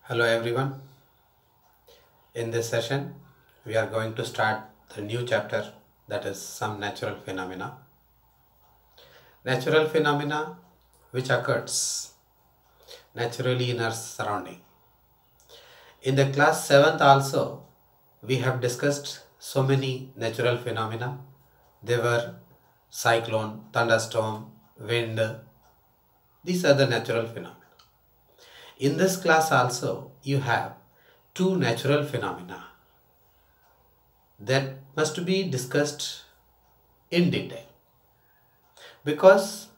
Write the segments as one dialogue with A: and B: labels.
A: Hello everyone. In this session, we are going to start the new chapter, that is some natural phenomena. Natural phenomena which occurs naturally in our surrounding. In the class 7th also, we have discussed so many natural phenomena. They were cyclone, thunderstorm, wind. These are the natural phenomena. In this class also, you have two natural phenomena that must be discussed in detail, because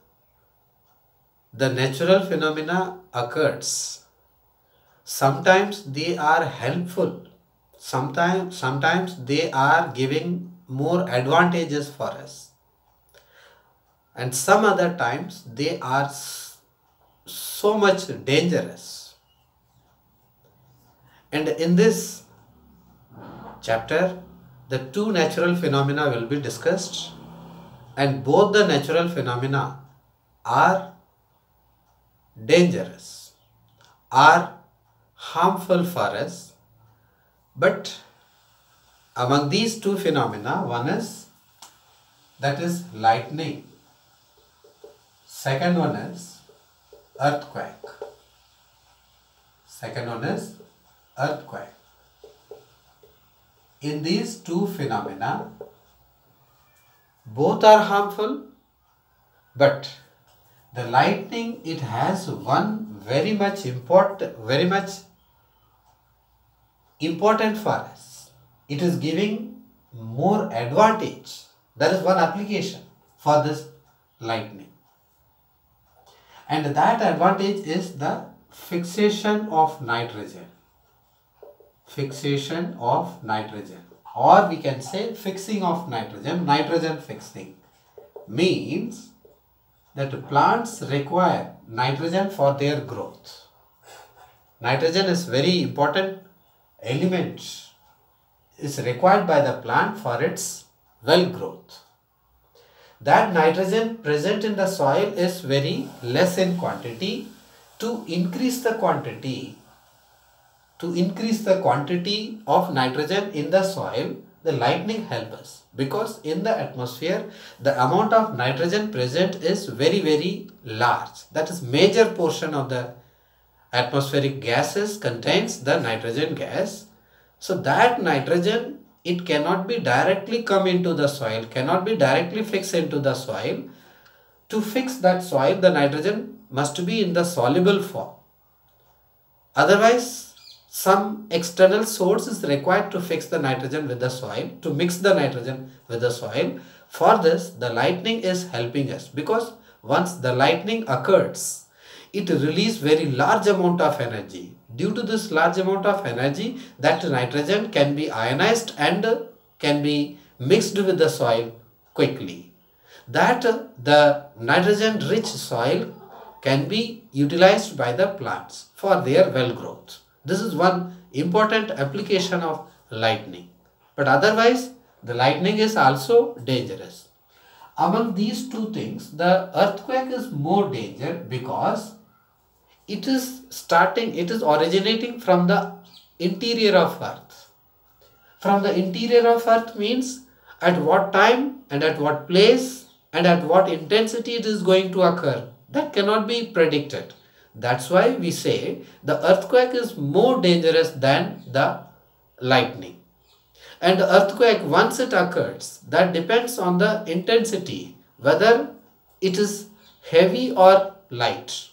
A: the natural phenomena occurs. Sometimes they are helpful, sometimes they are giving more advantages for us, and some other times they are so much dangerous. And in this chapter, the two natural phenomena will be discussed, and both the natural phenomena are dangerous, are harmful for us. But among these two phenomena, one is lightning, second one is earthquake. In these two phenomena, both are harmful, but the lightning, it has one very much important for us. It is giving more advantage. There is one application for this lightning, and that advantage is the fixation of nitrogen. Or we can say fixing of nitrogen. Nitrogen fixing means that plants require nitrogen for their growth. Nitrogen is very important element, is required by the plant for its well growth. That nitrogen present in the soil is very less in quantity. To increase the quantity of nitrogen in the soil, the lightning helps us, because in the atmosphere the amount of nitrogen present is very large. That is, major portion of the atmospheric gases contains the nitrogen gas. So that nitrogen, it cannot be directly come into the soil, cannot be directly fixed into the soil. To fix that soil, the nitrogen must be in the soluble form. Otherwise, some external source is required to fix the nitrogen with the soil, to mix the nitrogen with the soil. For this, the lightning is helping us, because once the lightning occurs, it releases very large amount of energy. Due to this large amount of energy, that nitrogen can be ionized and can be mixed with the soil quickly. That the nitrogen rich soil can be utilized by the plants for their well growth. This is one important application of lightning. But otherwise, the lightning is also dangerous. Among these two things, the earthquake is more danger, because it is originating from the interior of earth. From the interior of earth means at what time and at what place and at what intensity it is going to occur, that cannot be predicted. That's why we say the earthquake is more dangerous than the lightning. And the earthquake, once it occurs, that depends on the intensity, whether it is heavy or light.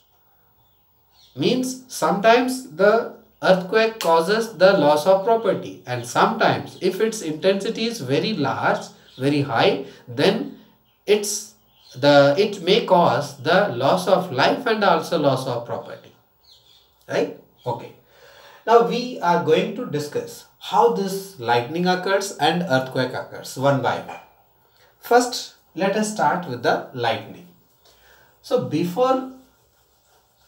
A: Means sometimes the earthquake causes the loss of property, and sometimes if its intensity is very large, very high, then it may cause the loss of life and also loss of property. Right? Okay. Now we are going to discuss how this lightning occurs and earthquake occurs one by one. First, let us start with the lightning. So before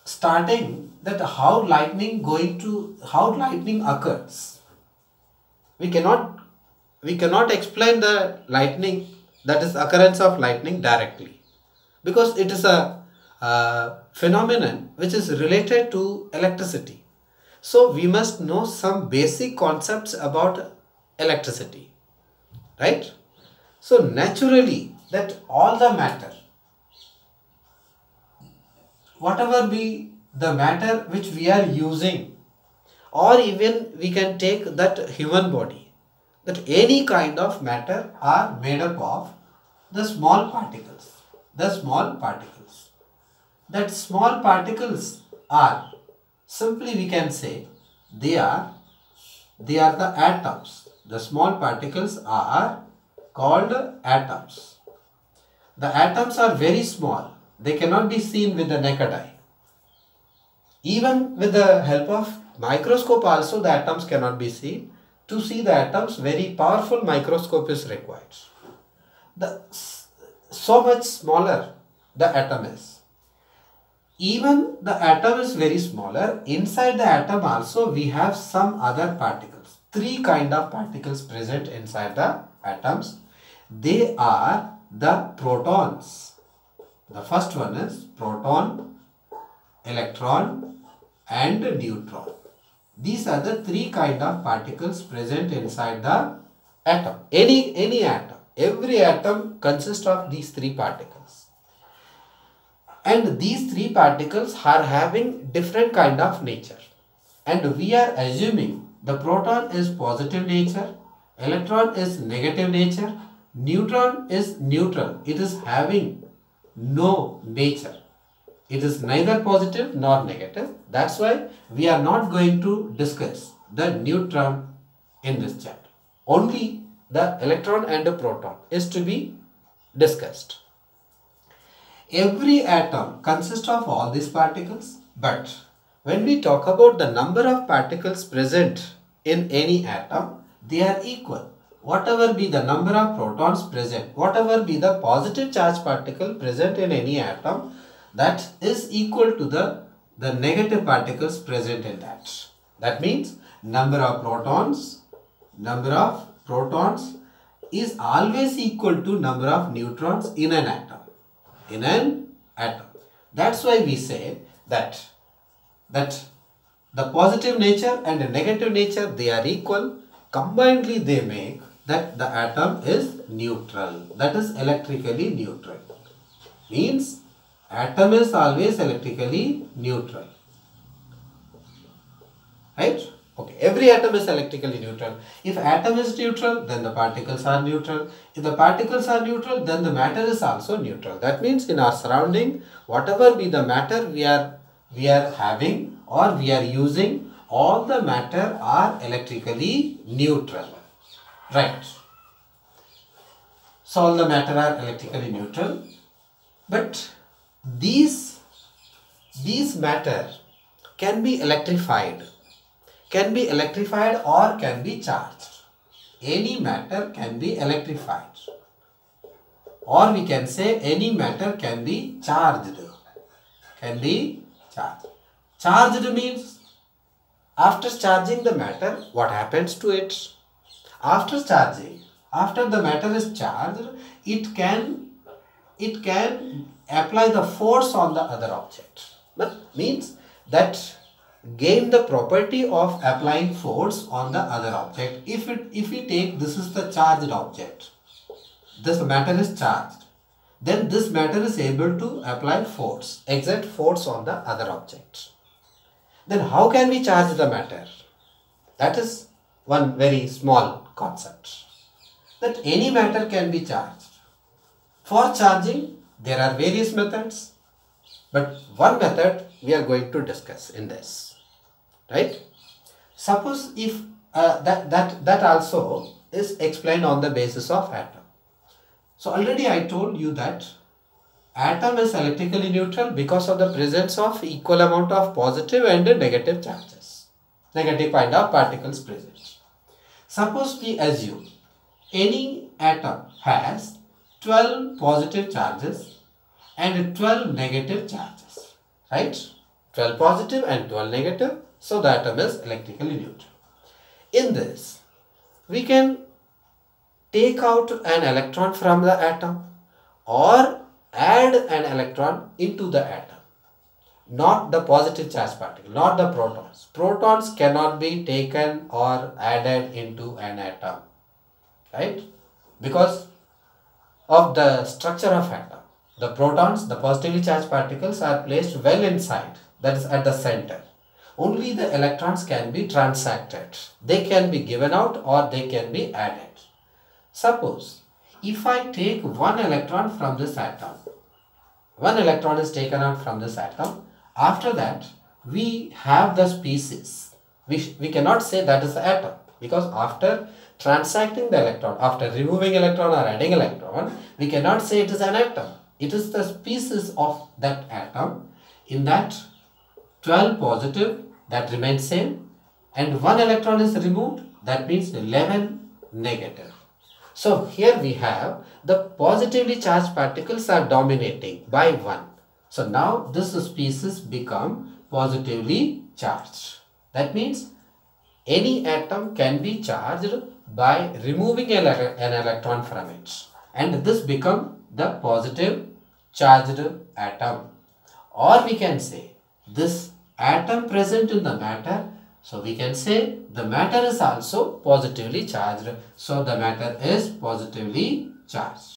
A: starting that how lightning occurs, we cannot explain the lightning, that is occurrence of lightning, directly, because it is a phenomenon which is related to electricity. So we must know some basic concepts about electricity, right? So naturally that all the matter, whatever be the matter which we are using, or even we can take that human body, that any kind of matter are made up of the small particles. The small particles. That small particles are, simply we can say, they are the atoms. The small particles are called atoms. The atoms are very small. They cannot be seen with the naked eye. Even with the help of microscope also the atoms cannot be seen. To see the atoms, very powerful microscope is required. So much smaller the atom is. Even the atom is very smaller. Inside the atom also we have some other particles. Three kind of particles present inside the atoms. They are the protons. The first one is proton, electron and neutron. These are the three kind of particles present inside the atom. Any atom. Every atom consists of these three particles. And these three particles are having different kind of nature. And we are assuming the proton is positive nature, electron is negative nature, neutron is neutral. It is having no nature. It is neither positive nor negative. That's why we are not going to discuss the neutron in this chapter. Only the electron and the proton is to be discussed. Every atom consists of all these particles, but when we talk about the number of particles present in any atom, they are equal. Whatever be the number of protons present, whatever be the positive charge particle present in any atom, that is equal to the negative particles present in that. That means number of protons is always equal to number of neutrons in an atom. In an atom. That's why we say that the positive nature and the negative nature, they are equal. Combinedly they make that the atom is neutral. That is electrically neutral. Means atom is always electrically neutral. Right? Okay. Every atom is electrically neutral. If atom is neutral, then the particles are neutral. If the particles are neutral, then the matter is also neutral. That means in our surrounding, whatever be the matter we are having or we are using, all the matter are electrically neutral. Right. So all the matter are electrically neutral. But these matter can be electrified. Can be electrified or can be charged. Any matter can be electrified. Or we can say any matter can be charged. Can be charged. Charged means after charging the matter, what happens to it? After charging, after the matter is charged, it can apply the force on the other object. But means that gain the property of applying force on the other object. If we take this is the charged object, this matter is charged, then this matter is able to apply force, exert force on the other object. Then how can we charge the matter? That is one very small concept, that any matter can be charged. For charging, there are various methods, but one method we are going to discuss in this. Right? Suppose if that also is explained on the basis of atom. So already I told you that atom is electrically neutral because of the presence of equal amount of positive and negative charges, negative kind of particles present. Suppose we assume any atom has 12 positive charges and 12 negative charges, right? 12 positive and 12 negative. So the atom is electrically neutral. In this, we can take out an electron from the atom or add an electron into the atom. not the positive charge particle, not the protons. Protons cannot be taken or added into an atom, right? Because of the structure of atom. The protons, the positively charged particles, are placed well inside, that is at the center. Only the electrons can be transacted. They can be given out or they can be added. Suppose if I take one electron from this atom, one electron is taken out from this atom. After that, we have the species. We cannot say that is the atom, because after transacting the electron, after removing electron or adding electron, we cannot say it is an atom. It is the species of that atom. In that, 12 positive, that remains same, and one electron is removed, that means 11 negative. So here we have the positively charged particles are dominating by 1. So now this species become positively charged. That means any atom can be charged by removing an electron from it, and this become the positive charged atom. Or we can say this atom present in the matter, so we can say the matter is also positively charged. So the matter is positively charged.